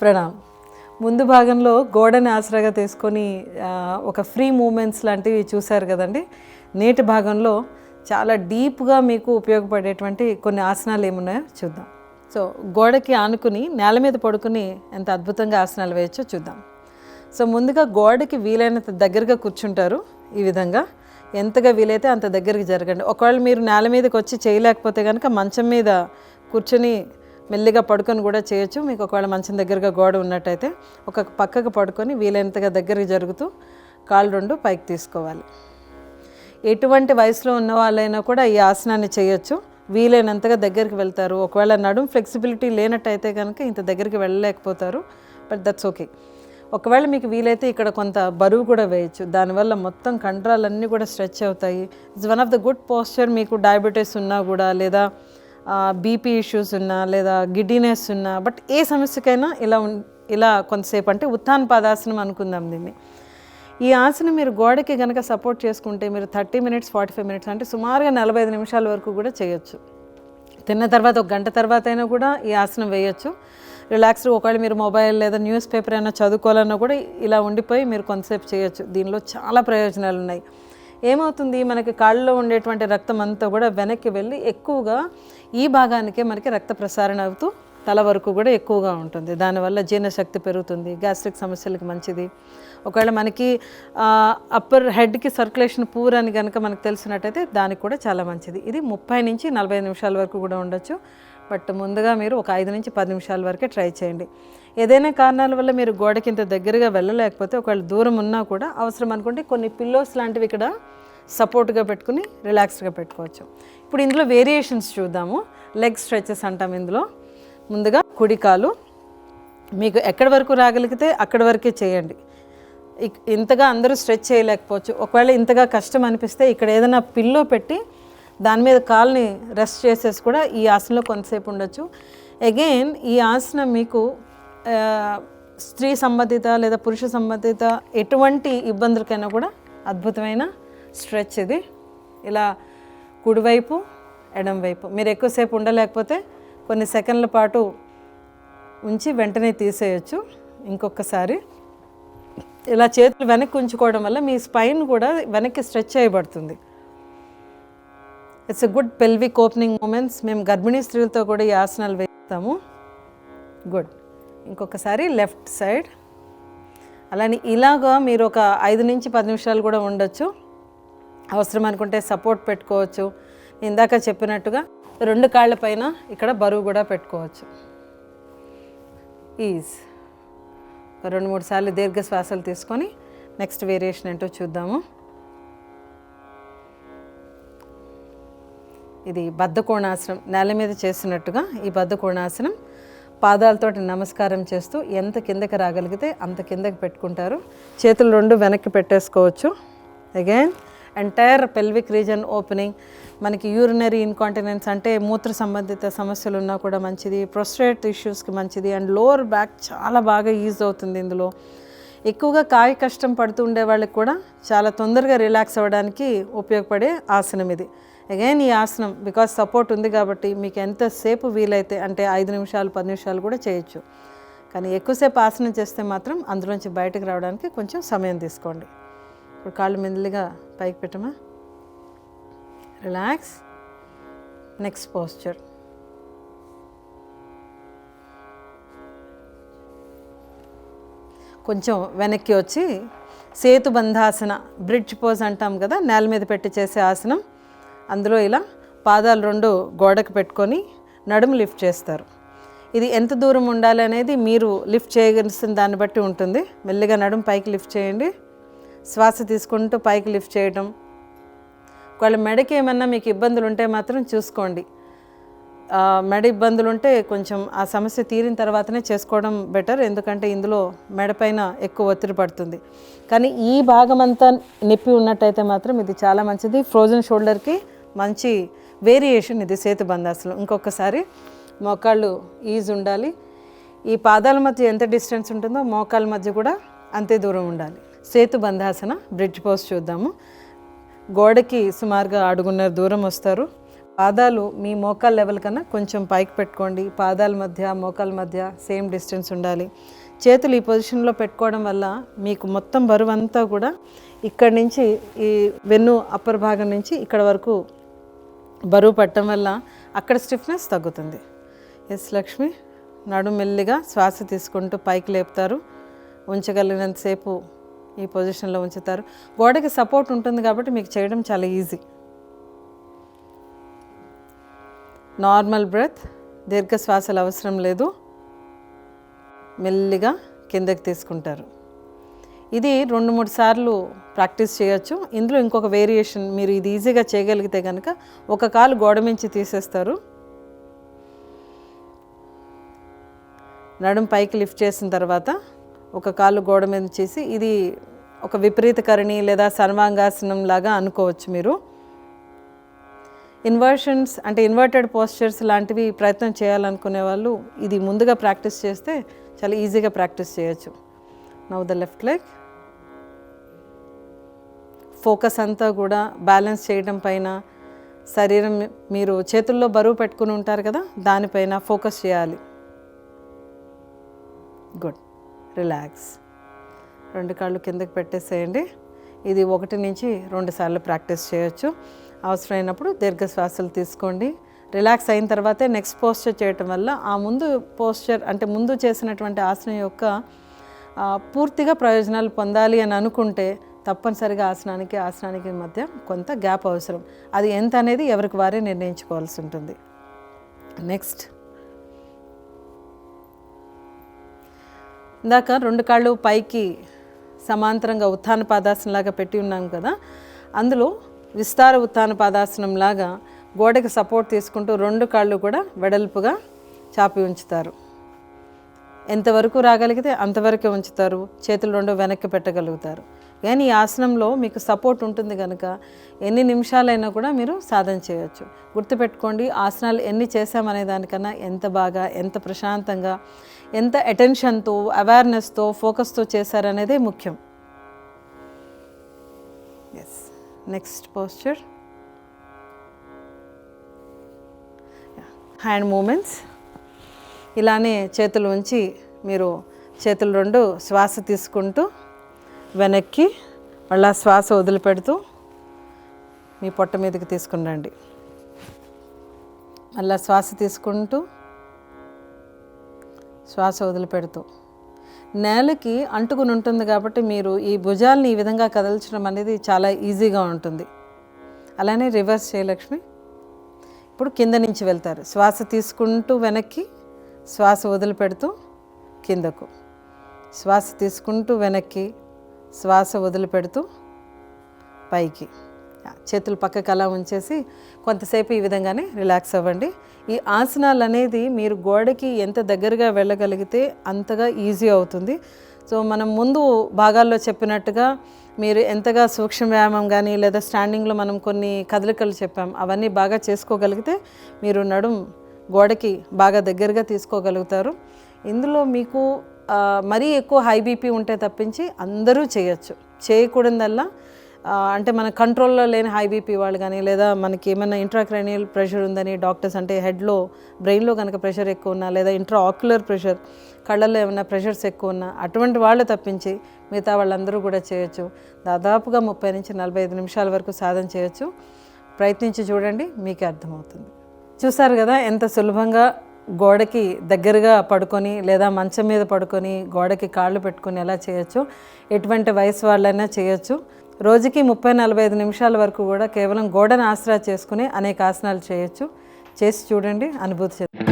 ప్రణామ్. ముందు భాగంలో గోడని ఆసరాగా తీసుకొని ఒక ఫ్రీ మూమెంట్స్ లాంటివి చూశారు కదండి. నేటి భాగంలో చాలా డీప్గా మీకు ఉపయోగపడేటువంటి కొన్ని ఆసనాలు ఏమున్నాయో చూద్దాం. సో గోడకి ఆనుకుని నేల మీద పడుకుని ఎంత అద్భుతంగా ఆసనాలు వేయచ్చో చూద్దాం. సో ముందుగా గోడకి వీలైనంత దగ్గరగా కూర్చుంటారు. ఈ విధంగా ఎంతగా వీలైతే అంత దగ్గరికి జరగండి. ఒకవేళ మీరు నేల మీదకి వచ్చి చేయలేకపోతే కనుక మంచం మీద కూర్చొని మెల్లిగా పడుకొని కూడా చేయొచ్చు. మీకు ఒకవేళ మంచం దగ్గరగా గోడ ఉన్నట్టయితే ఒక పక్కకు పడుకొని వీలైనంతగా దగ్గరికి జరుగుతూ కాళ్ళు రెండు పైకి తీసుకోవాలి. ఎటువంటి వయసులో ఉన్న వాళ్ళైనా కూడా ఈ ఆసనాన్ని చేయొచ్చు. వీలైనంతగా దగ్గరికి వెళ్తారు. ఒకవేళ నడుం ఫ్లెక్సిబిలిటీ లేనట్టయితే కనుక ఇంత దగ్గరికి వెళ్ళలేకపోతారు. But that's okay. ఒకవేళ మీకు వీలైతే ఇక్కడ కొంత బరువు కూడా వేయచ్చు. దానివల్ల మొత్తం కండరాలన్నీ కూడా స్ట్రెచ్ అవుతాయి. It's one of the good posture. మీకు డయాబెటీస్ ఉన్నా కూడా, లేదా బీపీ ఇష్యూస్ ఉన్నా, లేదా గిడ్డినెస్ ఉన్నా, బట్ ఏ సమస్యకైనా ఇలా కొంతసేపు అంటే ఉత్థాన పాదాసనం అనుకుందాం దీన్ని. ఈ ఆసనం మీరు గోడకి కనుక సపోర్ట్ చేసుకుంటే మీరు 30 minutes 45 minutes అంటే సుమారుగా 45 నిమిషాల వరకు కూడా చేయొచ్చు. తిన్న తర్వాత ఒక గంట తర్వాత అయినా కూడా ఈ ఆసనం వేయొచ్చు. రిలాక్స్డ్. ఒకవేళ మీరు మొబైల్ లేదా న్యూస్ పేపర్ అయినా చదువుకోవాలన్నా కూడా ఇలా ఉండిపోయి మీరు కొంతసేపు చేయొచ్చు. దీనిలో చాలా ప్రయోజనాలు ఉన్నాయి. ఏమవుతుంది, మనకి కాళ్ళలో ఉండేటువంటి రక్తం అంతా కూడా వెనక్కి వెళ్ళి ఎక్కువగా ఈ భాగానికే మనకి రక్త ప్రసారణ అవుతూ తల వరకు కూడా ఎక్కువగా ఉంటుంది. దానివల్ల జీర్ణశక్తి పెరుగుతుంది. గ్యాస్ట్రిక్ సమస్యలకు మంచిది. ఒకవేళ మనకి అప్పర్ హెడ్కి సర్క్యులేషన్ పూర్ అని కనుక మనకు తెలిసినట్టయితే దానికి కూడా చాలా మంచిది. ఇది 30 నుంచి 40 నిమిషాల వరకు కూడా ఉండొచ్చు. బట్ ముందుగా మీరు ఒక 5 నుంచి 10 నిమిషాల వరకే ట్రై చేయండి. ఏదైనా కారణాల వల్ల మీరు గోడకి ఇంత దగ్గరగా వెళ్ళలేకపోతే, ఒకవేళ దూరం ఉన్నా కూడా అవసరం అనుకుంటే కొన్ని పిల్లోస్ లాంటివి ఇక్కడ సపోర్ట్గా పెట్టుకుని రిలాక్స్డ్గా పెట్టుకోవచ్చు. ఇప్పుడు ఇందులో వేరియేషన్స్ చూద్దాము. లెగ్ స్ట్రెచెస్ అంటాం ఇందులో. ముందుగా కుడి కాలు మీకు ఎక్కడి వరకు రాగలిగితే అక్కడి వరకే చేయండి. ఇంతగా అందరూ స్ట్రెచ్ చేయలేకపోవచ్చు. ఒకవేళ ఇంతగా కష్టం అనిపిస్తే ఇక్కడ ఏదైనా పిల్లో పెట్టి దాని మీద కాల్ని రెస్ట్ చేసేసి కూడా ఈ ఆసనంలో కొంతసేపు ఉండొచ్చు. అగైన్ ఈ ఆసనం మీకు స్త్రీ సంబంధిత లేదా పురుష సంబంధిత ఎటువంటి ఇబ్బందులకైనా కూడా అద్భుతమైన స్ట్రెచ్ ఇది. ఇలా కుడివైపు ఎడంవైపు మీరు ఎక్కువసేపు ఉండలేకపోతే కొన్ని సెకండ్ల పాటు ఉంచి వెంటనే తీసేయచ్చు. ఇంకొకసారి ఇలా చేతులు వెనక్కి ఉంచుకోవడం వల్ల మీ స్పైన్ కూడా వెనక్కి స్ట్రెచ్ చేయబడుతుంది. It's a good pelvic opening movements. మేము గర్భిణీ స్త్రీలతో కూడా ఈ ఆసనాలు వేస్తాము. గుడ్. ఇంకొకసారి లెఫ్ట్ సైడ్. అలానే ఇలాగా మీరు ఒక 5 నుంచి 10 నిమిషాలు కూడా ఉండొచ్చు. అవసరం అనుకుంటే సపోర్ట్ పెట్టుకోవచ్చు. ఇందాక చెప్పినట్టుగా 2 కాళ్ళ పైన ఇక్కడ బరువు కూడా పెట్టుకోవచ్చు. ఈజ్ 2-3 సార్లు దీర్ఘ శ్వాసలు తీసుకొని నెక్స్ట్ వేరియేషన్ ఏంటో చూద్దాము. ఇది బద్ధకోణాసనం. నేల మీద చేసినట్టుగా ఈ బద్ధకోణాసనం పాదాలతోటి నమస్కారం చేస్తూ ఎంత కిందకి రాగలిగితే అంత కిందకి పెట్టుకుంటారు. చేతులు 2 వెనక్కి పెట్టేసుకోవచ్చు. Again entire pelvic reason opening. మనకి యూరినరీ ఇన్కాంటినెన్స్ అంటే మూత్ర సంబంధిత సమస్యలు ఉన్నా కూడా మంచిది. ప్రొస్టేట్ ఇష్యూస్కి మంచిది. అండ్ లోవర్ బ్యాక్ చాలా బాగా ఈజ్ అవుతుంది. ఇందులో ఎక్కువగా కాయ కష్టం పడుతూ ఉండే వాళ్ళకి కూడా చాలా తొందరగా రిలాక్స్ అవ్వడానికి ఉపయోగపడే ఆసనం ఇది. అగైన్ ఈ ఆసనం బికాస్ సపోర్ట్ ఉంది కాబట్టి మీకు ఎంతసేపు వీలైతే అంటే 5 నిమిషాలు 10 నిమిషాలు కూడా చేయొచ్చు. కానీ ఎక్కువసేపు ఆసనం చేస్తే మాత్రం అందులోంచి బయటకు రావడానికి కొంచెం సమయం తీసుకోండి. ఇప్పుడు కాళ్ళు మెల్లిగా పైకి పెట్టమా. రిలాక్స్. Next posture. కొంచెం వెనక్కి వచ్చి సేతుబంధాసన, బ్రిడ్జ్ పోజ్ అంటాం కదా, నేల మీద పెట్టి చేసే ఆసనం. అందులో ఇలా పాదాలు 2 గోడకు పెట్టుకొని నడుము లిఫ్ట్ చేస్తారు. ఇది ఎంత దూరం ఉండాలి అనేది మీరు లిఫ్ట్ చేయగలిసిన దాన్ని బట్టి ఉంటుంది. మెల్లిగా నడుము పైకి లిఫ్ట్ చేయండి. శ్వాస తీసుకుంటూ పైకి లిఫ్ట్ చేయడం. ఒకవేళ మెడకి ఏమన్నా మీకు ఇబ్బందులు ఉంటే మాత్రం చూసుకోండి. మెడ ఇబ్బందులు ఉంటే కొంచెం ఆ సమస్య తీరిన తర్వాతనే చేసుకోవడం బెటర్. ఎందుకంటే ఇందులో మెడపైన ఎక్కువ ఒత్తిడి పడుతుంది. కానీ ఈ భాగం అంతా నొప్పి ఉన్నట్టయితే మాత్రం ఇది చాలా మంచిది. ఫ్రోజన్ షోల్డర్కి మంచి వేరియేషన్ ఇది సేతుబంధాసనం. ఇంకొకసారి మోకాళ్ళు ఈజ్ ఉండాలి. ఈ పాదాల మధ్య ఎంత డిస్టెన్స్ ఉంటుందో మోకాళ్ళ మధ్య కూడా అంతే దూరం ఉండాలి. సేతుబంధాసన బ్రిడ్జ్ పోజ్ చూద్దాము. గోడకి సుమారుగా 1.5 అడుగున్నర దూరం వస్తారు. పాదాలు మీ మోకాల లెవెల్ కన్నా కొంచెం పైకి పెట్టుకోండి. పాదాల మధ్య మోకాల మధ్య సేమ్ డిస్టెన్స్ ఉండాలి. చేతులు ఈ పొజిషన్లో పెట్టుకోవడం వల్ల మీకు మొత్తం బరువు అంతా కూడా ఇక్కడి నుంచి ఈ వెన్ను అప్పర్ భాగం నుంచి ఇక్కడ వరకు బరువు పట్టడం వల్ల అక్కడ స్టిఫ్నెస్ తగ్గుతుంది. ఎస్ లక్ష్మి, నడుము మెల్లిగా శ్వాస తీసుకుంటూ పైకి లేపుతారు. ఉంచగలిగినంతసేపు ఈ పొజిషన్లో ఉంచుతారు. గోడకి సపోర్ట్ ఉంటుంది కాబట్టి మీకు చేయడం చాలా ఈజీ. నార్మల్ బ్రెత్, దీర్ఘ శ్వాసలు అవసరం లేదు. మెల్లిగా కిందకి తీసుకుంటారు. ఇది 2-3 సార్లు ప్రాక్టీస్ చేయొచ్చు. ఇందులో ఇంకొక వేరియేషన్, మీరు ఇది ఈజీగా చేయగలిగితే కనుక ఒక కాలు గోడ మించి తీసేస్తారు. నడుము పైకి లిఫ్ట్ చేసిన తర్వాత ఒక కాలు గోడ మీద చేసి, ఇది ఒక విపరీత కరణి లేదా సర్వాంగాసనం లాగా అనుకోవచ్చు మీరు. ఇన్వర్షన్స్ అంటే ఇన్వర్టెడ్ పోస్చర్స్ లాంటివి ప్రయత్నం చేయాలనుకునే వాళ్ళు ఇది ముందుగా ప్రాక్టీస్ చేస్తే చాలా ఈజీగా ప్రాక్టీస్ చేయొచ్చు. Now the left leg. Focus అంతా కూడా బ్యాలెన్స్ చేయడం పైన, శరీరం మీరు చేతుల్లో బరువు పెట్టుకుని ఉంటారు కదా, దానిపైన ఫోకస్ చేయాలి. గుడ్. రిలాక్స్. 2 కాళ్ళు కిందకి పెట్టేసేయండి. ఇది 1 నుంచి 2 సార్లు ప్రాక్టీస్ చేయొచ్చు. అవసరమైనప్పుడు దీర్ఘ శ్వాసలు తీసుకోండి. రిలాక్స్ అయిన తర్వాతే నెక్స్ట్ పోస్చర్ చేయటం వల్ల ఆ ముందు పోస్చర్ అంటే ముందు చేసినటువంటి ఆసనం యొక్క పూర్తిగా ప్రయోజనాలు పొందాలి అని అనుకుంటే తప్పనిసరిగా ఆసనానికి మధ్య కొంత గ్యాప్ అవసరం. అది ఎంత అనేది ఎవరికి వారే నిర్ణయించుకోవాల్సి ఉంటుంది. నెక్స్ట్, ఇందాక 2 కాళ్ళు పైకి సమాంతరంగా ఉత్థాన పాదాసనం లాగా పెట్టి ఉన్నాం కదా, అందులో విస్తార ఉత్థాన పాదాసనం లాగా గోడకి సపోర్ట్ తీసుకుంటూ 2 కాళ్ళు కూడా వెడల్పుగా చాపి ఉంచుతారు. ఎంతవరకు రాగలిగితే అంతవరకే ఉంచుతారు. చేతులు 2 వెనక్కి పెట్టగలుగుతారు. కానీ ఈ ఆసనంలో మీకు సపోర్ట్ ఉంటుంది కనుక ఎన్ని నిమిషాలైనా కూడా మీరు సాధన చేయొచ్చు. గుర్తుపెట్టుకోండి, ఆసనాలు ఎన్ని చేసామనే దానికన్నా ఎంత బాగా, ఎంత ప్రశాంతంగా, ఎంత అటెన్షన్తో, అవేర్నెస్తో, ఫోకస్తో చేశారనేదే ముఖ్యం. Yes. Next posture, hand movements. ఇలానే చేతులు ఉంచి మీరు చేతులు 2 శ్వాస తీసుకుంటూ వెనక్కి, మళ్ళా శ్వాస వదిలిపెడుతూ మీ పొట్ట మీదకి తీసుకుని రండి. మళ్ళా శ్వాస తీసుకుంటూ శ్వాస వదిలిపెడుతూ. నేలకి అంటుకుని ఉంటుంది కాబట్టి మీరు ఈ భుజాలని ఈ విధంగా కదల్చడం అనేది చాలా ఈజీగా ఉంటుంది. అలానే రివర్స్ చేయలక్ష్మి. ఇప్పుడు కింద నుంచి వెళ్తారు. శ్వాస తీసుకుంటూ వెనక్కి, శ్వాస వదిలిపెడుతూ కిందకు, శ్వాస తీసుకుంటూ వెనక్కి, శ్వాస వదిలిపెడుతూ పైకి. చేతులు పక్కకు అలా ఉంచేసి కొంతసేపు ఈ విధంగానే రిలాక్స్ అవ్వండి. ఈ ఆసనాలు అనేది మీరు గోడకి ఎంత దగ్గరగా వెళ్ళగలిగితే అంతగా ఈజీ అవుతుంది. సో మనం ముందు భాగాల్లో చెప్పినట్టుగా మీరు ఎంతగా సూక్ష్మ వ్యాయామం కానీ లేదా స్టాండింగ్లో మనం కొన్ని కదలికలు చెప్పాం, అవన్నీ బాగా చేసుకోగలిగితే మీరు గోడకి బాగా దగ్గరగా తీసుకోగలుగుతారు. ఇందులో మీకు మరీ ఎక్కువ హై బీపీ ఉంటే తప్పించి అందరూ చేయొచ్చు. చేయకూడదల్లా అంటే మన కంట్రోల్లో లేని హై బీపీ వాళ్ళు కానీ, లేదా మనకి ఏమైనా ఇంట్రాక్రేనియల్ ప్రెషర్ ఉందని డాక్టర్స్, అంటే హెడ్లో బ్రెయిన్లో కనుక ప్రెషర్ ఎక్కువ ఉన్నా, లేదా ఇంట్రా ఆక్యులర్ ప్రెషర్, కళ్ళల్లో ఏమైనా ప్రెషర్స్ ఎక్కువ ఉన్నా, అటువంటి వాళ్ళు తప్పించి మిగతా వాళ్ళందరూ కూడా చేయొచ్చు. దాదాపుగా 30 నుంచి 45 నిమిషాల వరకు సాధన చేయొచ్చు. ప్రయత్నించి చూడండి, మీకే అర్థమవుతుంది. చూసారు కదా ఎంత సులభంగా గోడకి దగ్గరగా పడుకొని లేదా మంచం మీద పడుకొని గోడకి కాళ్ళు పెట్టుకొని ఎలా చేయొచ్చు. ఎటువంటి వయసు వాళ్ళైనా చేయొచ్చు. రోజుకి 30-45 నిమిషాల వరకు కూడా కేవలం గోడను ఆసరా చేసుకుని అనేక ఆసనాలు చేయొచ్చు. చేసి చూడండి, అనుభూతి చెందండి.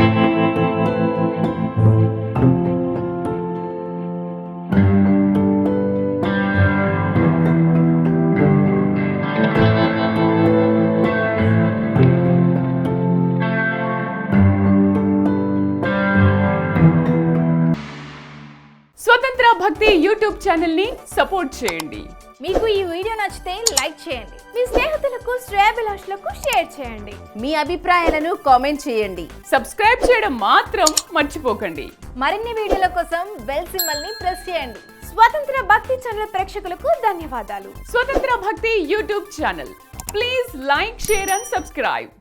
స్వతంత్ర భక్తి యూట్యూబ్ ఛానల్ ని సపోర్ట్ చేయండి. మీకు ఈ వీడియో నచ్చితే లైక్ చేయండి, మీ స్నేహితులకు, శ్రేయోభిలాషులకు షేర్ చేయండి, మీ అభిప్రాయాలను కామెంట్ చేయండి. సబ్స్క్రైబ్ చేయడం మాత్రం మర్చిపోకండి. మరిన్ని వీడియోల కోసం బెల్ సింబల్ ని ప్రెస్ చేయండి. స్వతంత్ర భక్తి ఛానల్ ప్రేక్షకులకు ధన్యవాదాలు. స్వతంత్ర భక్తి YouTube channel, please like, share and subscribe.